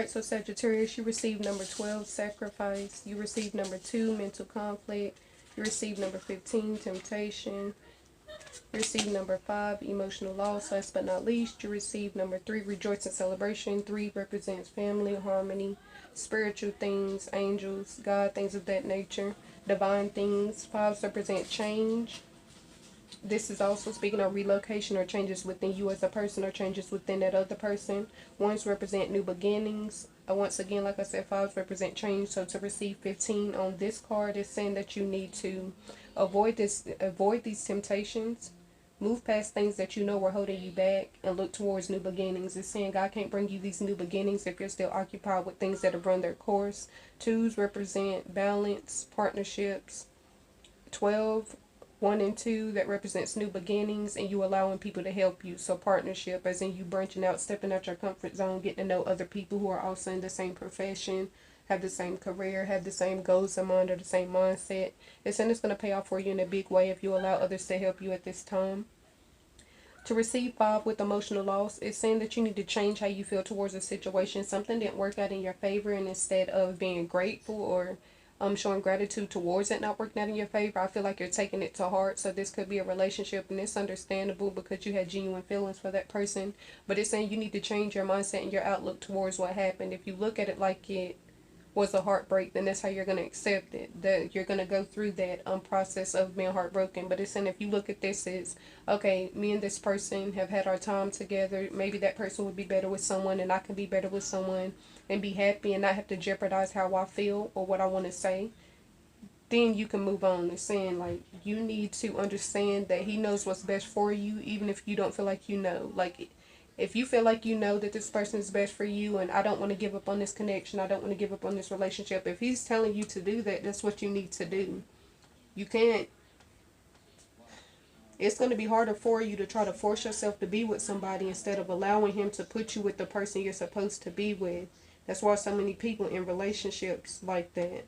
Alright, so Sagittarius, you receive number 12, sacrifice. You receive number 2, mental conflict. You receive number 15, temptation. You receive number 5, emotional loss. Last but not least, you receive number 3, rejoice and celebration. 3 represents family, harmony, spiritual things, angels, God, things of that nature, divine things. 5 represent change. This is also speaking of relocation or changes within you as a person or changes within that other person. 1s represent new beginnings. Once again, like I said, 5s represent change. So to receive 15 on this card is saying that you need to avoid these temptations. Move past things that you know are holding you back and look towards new beginnings. It's saying God can't bring you these new beginnings if you're still occupied with things that have run their course. 2s represent balance, partnerships. 12, 1 and 2, that represents new beginnings and you allowing people to help you. So partnership, as in you branching out, stepping out your comfort zone, getting to know other people who are also in the same profession, have the same career, have the same goals in mind or the same mindset. It's saying it's going to pay off for you in a big way if you allow others to help you at this time. To receive 5 with emotional loss, it's saying that you need to change how you feel towards a situation. Something didn't work out in your favor, and instead of being grateful or showing gratitude towards it not working out in your favor, I feel like you're taking it to heart. So this could be a relationship, and it's understandable because you had genuine feelings for that person. But it's saying you need to change your mindset and your outlook towards what happened. If you look at it like it was a heartbreak, then that's how you're going to accept it. That you're going to go through that process of being heartbroken. But it's saying if you look at this as, okay, me and this person have had our time together. Maybe that person would be better with someone and I can be better with someone and be happy and not have to jeopardize how I feel or what I want to say. Then you can move on. It's saying like you need to understand that he knows what's best for you, even if you don't feel like you know. Like if you feel like you know that this person is best for you and I don't want to give up on this connection, I don't want to give up on this relationship, if he's telling you to do that, that's what you need to do. You can't, it's going to be harder for you to try to force yourself to be with somebody instead of allowing him to put you with the person you're supposed to be with. That's why so many people in relationships like that.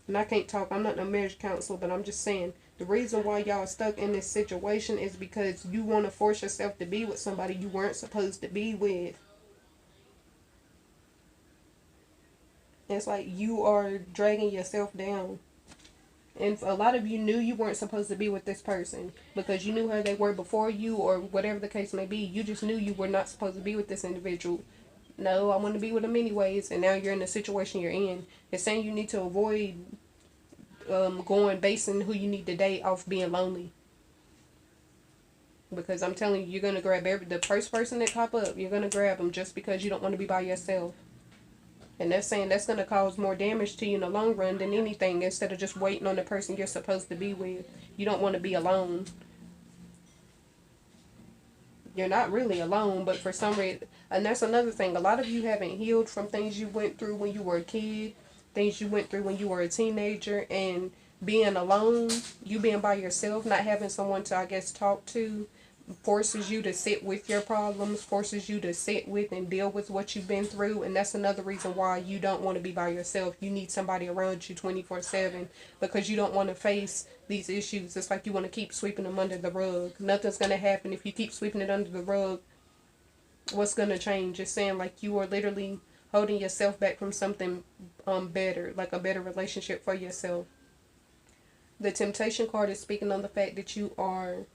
And I can't talk, I'm not no marriage counselor, but I'm just saying the reason why y'all are stuck in this situation is because you want to force yourself to be with somebody you weren't supposed to be with. It's like you are dragging yourself down. And a lot of you knew you weren't supposed to be with this person because you knew how they were before you or whatever the case may be. You just knew you were not supposed to be with this individual. No, I want to be with them anyways, and now you're in the situation you're in. It's saying you need to avoid basing who you need to date off being lonely. Because I'm telling you, you're going to grab the first person that pop up, you're going to grab them just because you don't want to be by yourself. And that's saying that's going to cause more damage to you in the long run than anything instead of just waiting on the person you're supposed to be with. You don't want to be alone. You're not really alone, but for some reason, and that's another thing, a lot of you haven't healed from things you went through when you were a kid, things you went through when you were a teenager, and being alone, you being by yourself, not having someone to, I guess, talk to, forces you to sit with your problems, forces you to sit with and deal with what you've been through. And that's another reason why you don't want to be by yourself. You need somebody around you 24/7 because you don't want to face these issues. It's like you want to keep sweeping them under the rug. Nothing's going to happen if you keep sweeping it under the rug. What's going to change? It's saying like you are literally holding yourself back from something better, like a better relationship for yourself. The temptation card is speaking on the fact that you are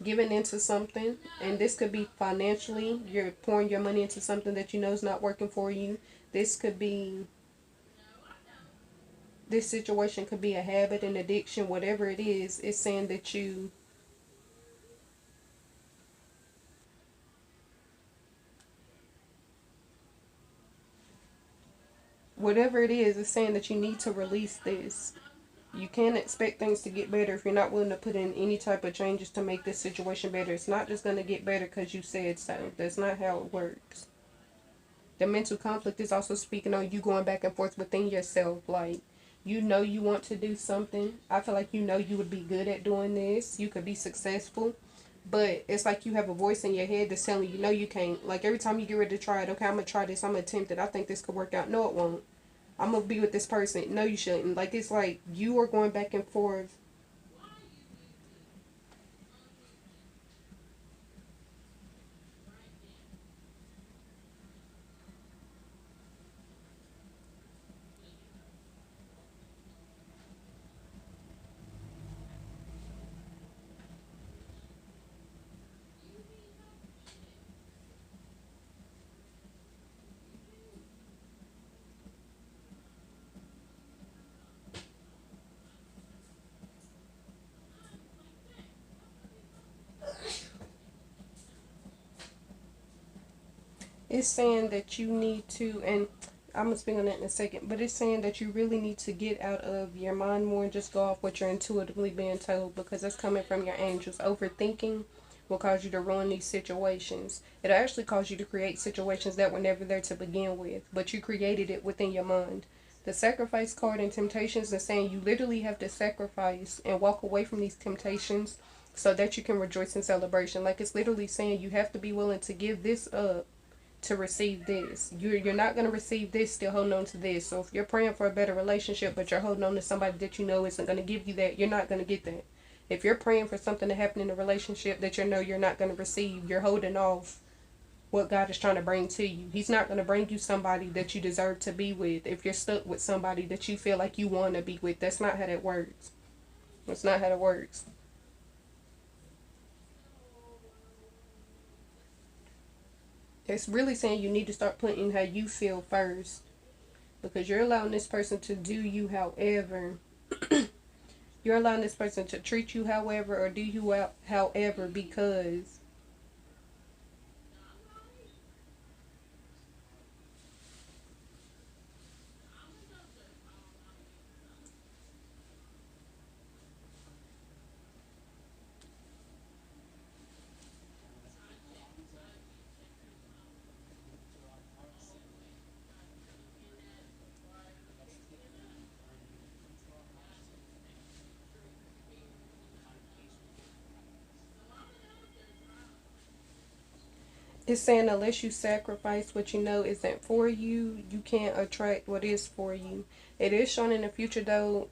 giving into something, and this could be financially, you're pouring your money into something that you know is not working for you. This situation could be a habit, an addiction, whatever it is. It's saying that you whatever it is, it's saying that you need to release this. You can't expect things to get better if you're not willing to put in any type of changes to make this situation better. It's not just going to get better because you said so. That's not how it works. The mental conflict is also speaking on you going back and forth within yourself. Like, you know you want to do something. I feel like you know you would be good at doing this. You could be successful. But it's like you have a voice in your head that's telling you, no, you can't. Like, every time you get ready to try it, okay, I'm going to try this. I'm going to attempt it. I think this could work out. No, it won't. I'm going to be with this person. No, you shouldn't. Like, it's like you are going back and forth. It's saying that you need to, and I'm going to speak on that in a second, but it's saying that you really need to get out of your mind more and just go off what you're intuitively being told, because that's coming from your angels. Overthinking will cause you to ruin these situations. It'll actually cause you to create situations that were never there to begin with, but you created it within your mind. The sacrifice card in temptations is saying you literally have to sacrifice and walk away from these temptations so that you can rejoice in celebration. Like, it's literally saying you have to be willing to give this up to receive this. You're not going to receive this still holding on to this. So if you're praying for a better relationship but you're holding on to somebody that you know isn't going to give you that, you're not going to get that. If you're praying for something to happen in a relationship that you know you're not going to receive, you're holding off what God is trying to bring to you. He's not going to bring you somebody that you deserve to be with if you're stuck with somebody that you feel like you want to be with. That's not how that works. That's not how that works. It's really saying you need to start putting how you feel first, because you're allowing this person to do you however. You're allowing this person to treat you however or do you however because it's saying unless you sacrifice what you know isn't for you, you can't attract what is for you. It is shown in the future though,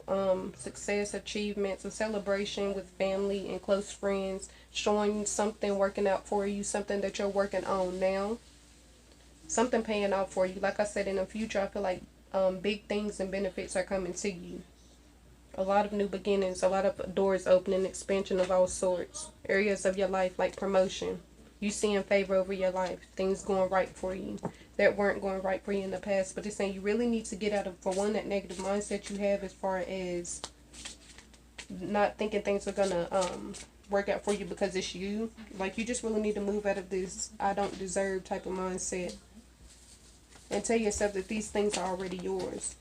success, achievements, a celebration with family and close friends, showing something working out for you, something that you're working on now, something paying off for you. Like I said, in the future, I feel like big things and benefits are coming to you. A lot of new beginnings, a lot of doors opening, expansion of all sorts. Areas of your life like promotion. You seeing favor over your life. Things going right for you that weren't going right for you in the past. But it's saying you really need to get out of, for one, that negative mindset you have as far as not thinking things are going to work out for you because it's you. Like, you just really need to move out of this I don't deserve type of mindset and tell yourself that these things are already yours.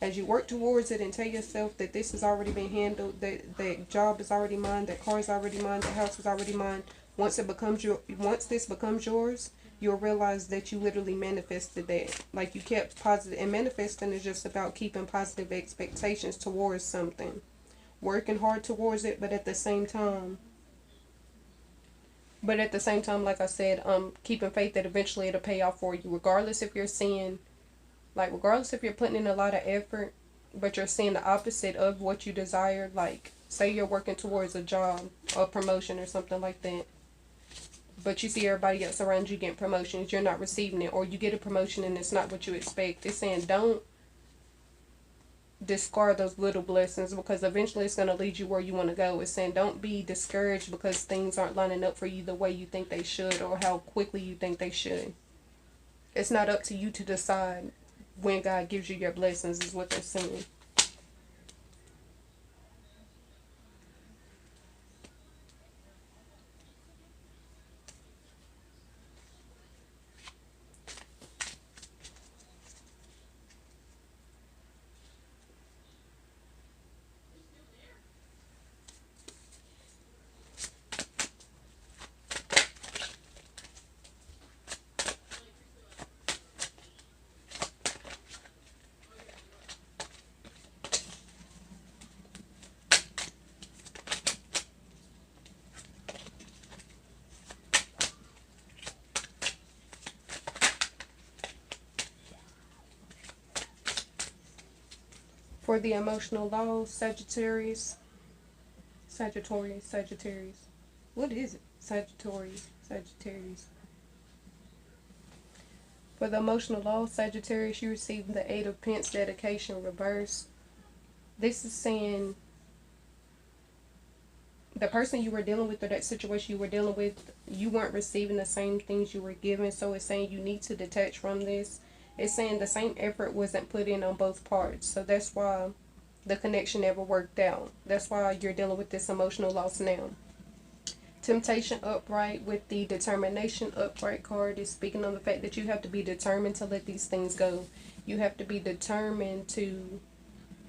As you work towards it and tell yourself that this has already been handled, that job is already mine, that car is already mine, that house is already mine. Once this becomes yours, you'll realize that you literally manifested that. Like, you kept positive, and manifesting is just about keeping positive expectations towards something, working hard towards it, but at the same time, like I said, keeping faith that eventually it'll pay off for you, regardless if you're seeing. Like, regardless if you're putting in a lot of effort, but you're seeing the opposite of what you desire, like, say you're working towards a job or promotion or something like that, but you see everybody else around you getting promotions, you're not receiving it, or you get a promotion and it's not what you expect. It's saying don't discard those little blessings because eventually it's going to lead you where you want to go. It's saying don't be discouraged because things aren't lining up for you the way you think they should or how quickly you think they should. It's not up to you to decide when God gives you your blessings, is what they're saying. For the emotional law, Sagittarius. What is it? Sagittarius. For the emotional law, Sagittarius, you receive the Eight of Pentacles dedication reverse. This is saying the person you were dealing with or that situation you were dealing with, you weren't receiving the same things you were given. So it's saying you need to detach from this. It's saying the same effort wasn't put in on both parts. So that's why the connection never worked out. That's why you're dealing with this emotional loss now. Temptation upright with the determination upright card is speaking on the fact that you have to be determined to let these things go. You have to be determined to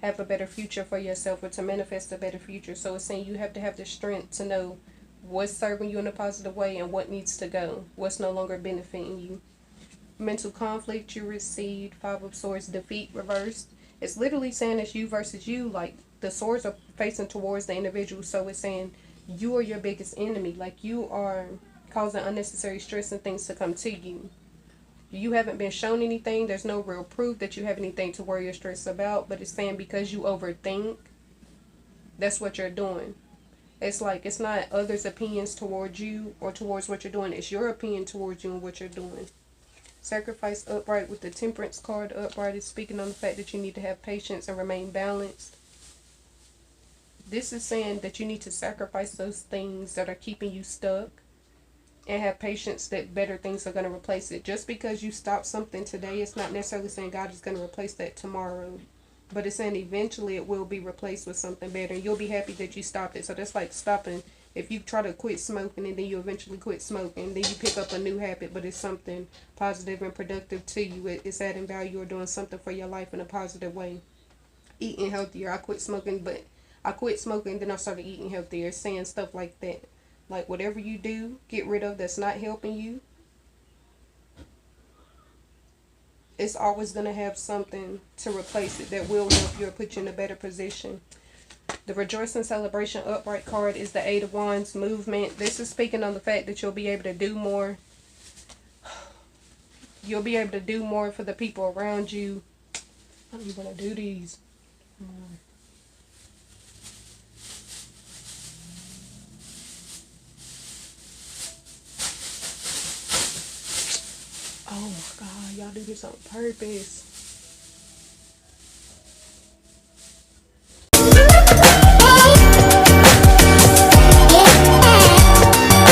have a better future for yourself or to manifest a better future. So it's saying you have to have the strength to know what's serving you in a positive way and what needs to go, what's no longer benefiting you. Mental conflict, you received 5 of Swords, defeat reversed. It's literally saying it's you versus you, like the swords are facing towards the individual. So it's saying you are your biggest enemy, like you are causing unnecessary stress and things to come to you. You haven't been shown anything. There's no real proof that you have anything to worry or stress about, but it's saying because you overthink, that's what you're doing. It's like it's not others' opinions towards you or towards what you're doing. It's your opinion towards you and what you're doing. Sacrifice upright with the Temperance card upright is speaking on the fact that you need to have patience and remain balanced. This is saying that you need to sacrifice those things that are keeping you stuck and have patience that better things are going to replace it. Just because you stop something today, it's not necessarily saying God is going to replace that tomorrow. But it's saying eventually it will be replaced with something better. And you'll be happy that you stopped it. So that's like stopping. If you try to quit smoking and then you eventually quit smoking, then you pick up a new habit, but it's something positive and productive to you. It's adding value or doing something for your life in a positive way. Eating healthier. I quit smoking, then I started eating healthier. Saying stuff like that. Like whatever you do, get rid of that's not helping you, it's always going to have something to replace it that will help you or put you in a better position. The Rejoicing Celebration upright card is the 8 of Wands, movement. This is speaking on the fact that you'll be able to do more. You'll be able to do more for the people around you. I don't even want to do these. Oh my God, y'all do this on purpose.